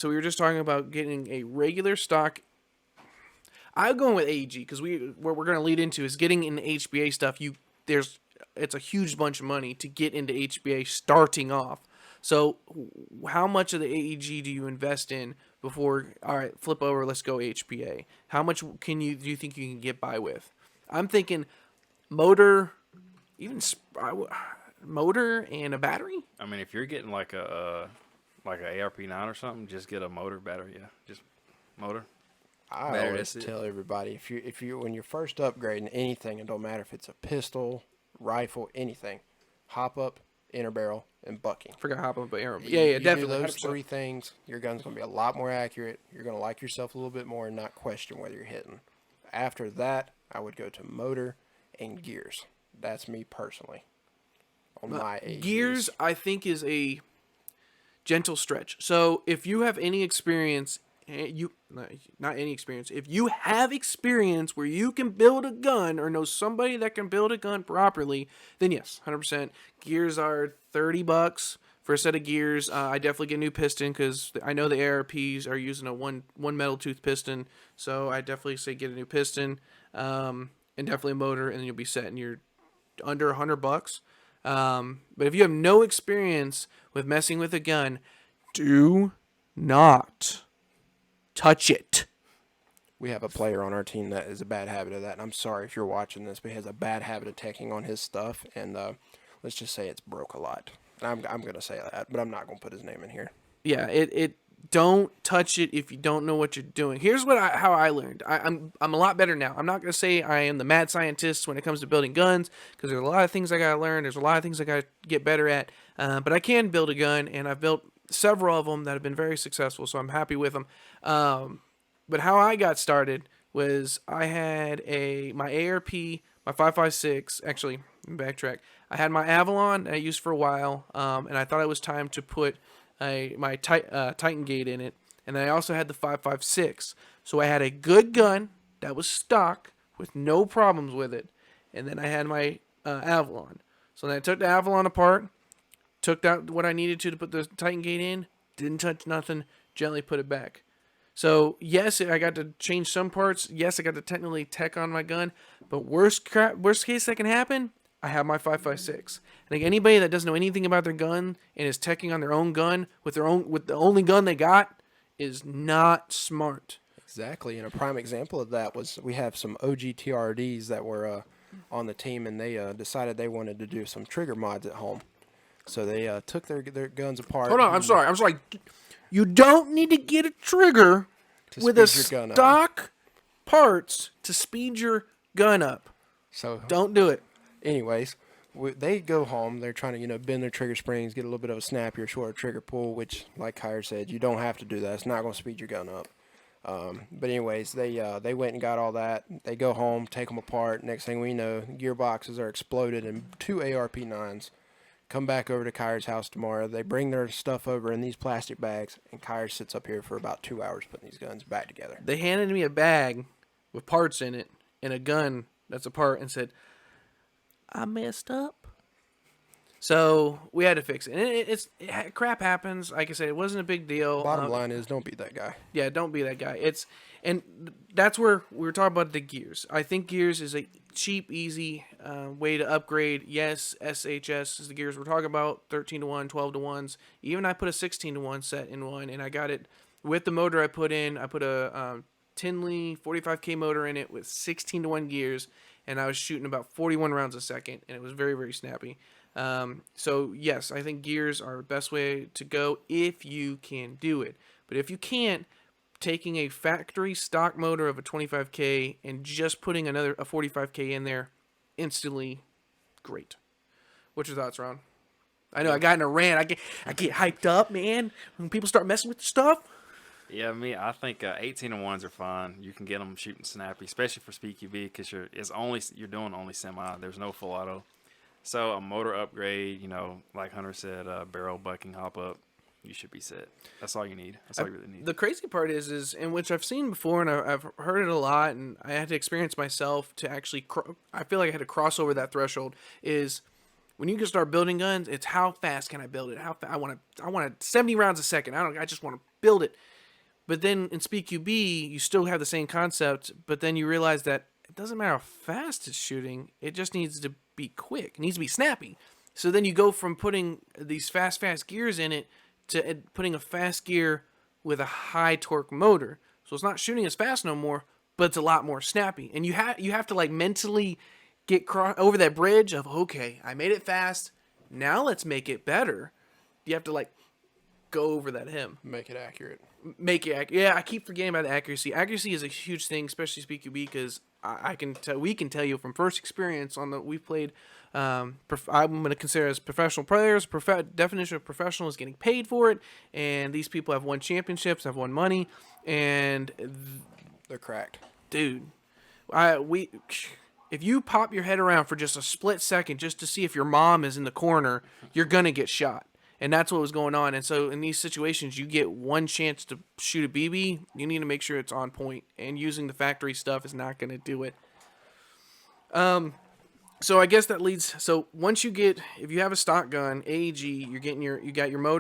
So we were just talking about getting a regular stock. I'm going with AEG because what we're going to lead into is getting into HBA stuff. It's a huge bunch of money to get into HBA starting off. So how much of the AEG do you invest in before? All right, flip over. Let's go HBA. How much do you think you can get by with? I'm thinking motor, even motor and a battery. I mean, if you're getting like a ARP9 or something, just get a motor battery. Yeah, just motor. I Battery, always that's it. tell everybody if you when you're first upgrading anything, it don't matter if it's a pistol, rifle, anything, hop up, inner barrel, and bucking. Forgot hop up, but arrow. You Definitely. do those 100%. three things, your gun's gonna be a lot more accurate. You're gonna like yourself a little bit more and not question whether you're hitting. After that, I would go to motor and gears. That's me personally. On my AEGs. Gears, I think, is a gentle stretch. So if you have any experience, not any experience, if you have experience where you can build a gun or know somebody that can build a gun properly, then yes, 100%. Gears are $30 for a set of gears. I definitely get a new piston because I know the ARPs are using a one metal tooth piston, so I definitely say get a new piston, and definitely a motor, and then you'll be set, and you're under $100. But if you have no experience with messing with a gun, do not touch it. We have a player on our team that is a bad habit of that, and I'm sorry if you're watching this, but he has a bad habit of taking on his stuff, and let's just say it's broke a lot. I'm going to say that, but I'm not going to put his name in here. Yeah, it don't touch it if you don't know what you're doing. Here's how I learned. I'm a lot better now. I'm not gonna say I am the mad scientist when it comes to building guns because there's a lot of things I gotta learn. There's a lot of things I gotta get better at. But I can build a gun, and I've built several of them that have been very successful. So I'm happy with them. But how I got started was I had my ARP, my 5.56. Actually, backtrack. I had my Avalon that I used for a while, and I thought it was time to put my Titan gate in it, and then I also had the 5.56. So I had a good gun that was stock with no problems with it, and then I had my Avalon. So then I took the Avalon apart, took out what I needed to put the Titan gate in, didn't touch nothing, gently put it back. So yes, I got to change some parts. Yes, I got to technically tech on my gun, but worst case that can happen, I have my 5.56. I think anybody that doesn't know anything about their gun and is teching on their own gun with the only gun they got is not smart. Exactly, and a prime example of that was we have some OG TRDs that were on the team, and they decided they wanted to do some trigger mods at home. So they took their guns apart. Hold on, I'm sorry. You don't need to get a trigger with a stock parts to speed your gun up. So don't do it. Anyways, they go home. They're trying to, bend their trigger springs, get a little bit of a snappier, shorter trigger pull, which, like Kyra said, you don't have to do that. It's not going to speed your gun up. But anyways, they went and got all that. They go home, take them apart. Next thing we know, gearboxes are exploded in 2 ARP9s. Come back over to Kyra's house tomorrow. They bring their stuff over in these plastic bags, and Kyra sits up here for about 2 hours putting these guns back together. They handed me a bag with parts in it and a gun that's apart and said, I messed up. So we had to fix it. And crap happens. Like I said, it wasn't a big deal. Bottom line is, don't be that guy. Yeah, don't be that guy. And that's where we were talking about the gears. I think gears is a cheap, easy way to upgrade. Yes, SHS is the gears we're talking about. 13-to-1, 12-to-1s. Even I put a 16-to-1 set in one, and I got it with the motor I put in. I put a Tinley 45K motor in it with 16-to-1 gears, and I was shooting about 41 rounds a second, and it was very, very snappy. So yes, I think gears are the best way to go if you can do it. But if you can't, taking a factory stock motor of a 25K and just putting a 45K in there, instantly great. What's your thoughts, Ron? I know I got in a rant. I get hyped up, man, when people start messing with the stuff. Yeah, I think 18-to-1s are fine. You can get them shooting snappy, especially for Speed QB, because you're doing only semi. There's no full auto. So a motor upgrade, like Hunter said, barrel bucking, hop up, you should be set. That's all you need. That's all you really need. The crazy part is, and which I've seen before, and I've heard it a lot, and I had to experience myself to actually, I feel like I had to cross over that threshold, is when you can start building guns, it's how fast can I build it? I want 70 rounds a second. I just want to build it. But then in SpeedQB, you still have the same concept, but then you realize that it doesn't matter how fast it's shooting, it just needs to be quick. It needs to be snappy. So then you go from putting these fast gears in it to putting a fast gear with a high torque motor. So it's not shooting as fast no more, but it's a lot more snappy. And you have to like mentally get over that bridge of, okay, I made it fast. Now let's make it better. You have to like go over that him. Make it accurate. Make it accurate. Yeah, I keep forgetting about the accuracy. Accuracy is a huge thing, especially SpeedQB, because we can tell you from first experience on the we've played. I'm going to consider as professional players. Definition of professional is getting paid for it, and these people have won championships, have won money, and They're cracked. dude, if you pop your head around for just a split second just to see if your mom is in the corner, you're gonna get shot. And that's what was going on. And so in these situations, you get one chance to shoot a BB. You need to make sure it's on point. And using the factory stuff is not going to do it. So I guess that leads. So once you get, if you have a stock gun, AEG, you got your motor.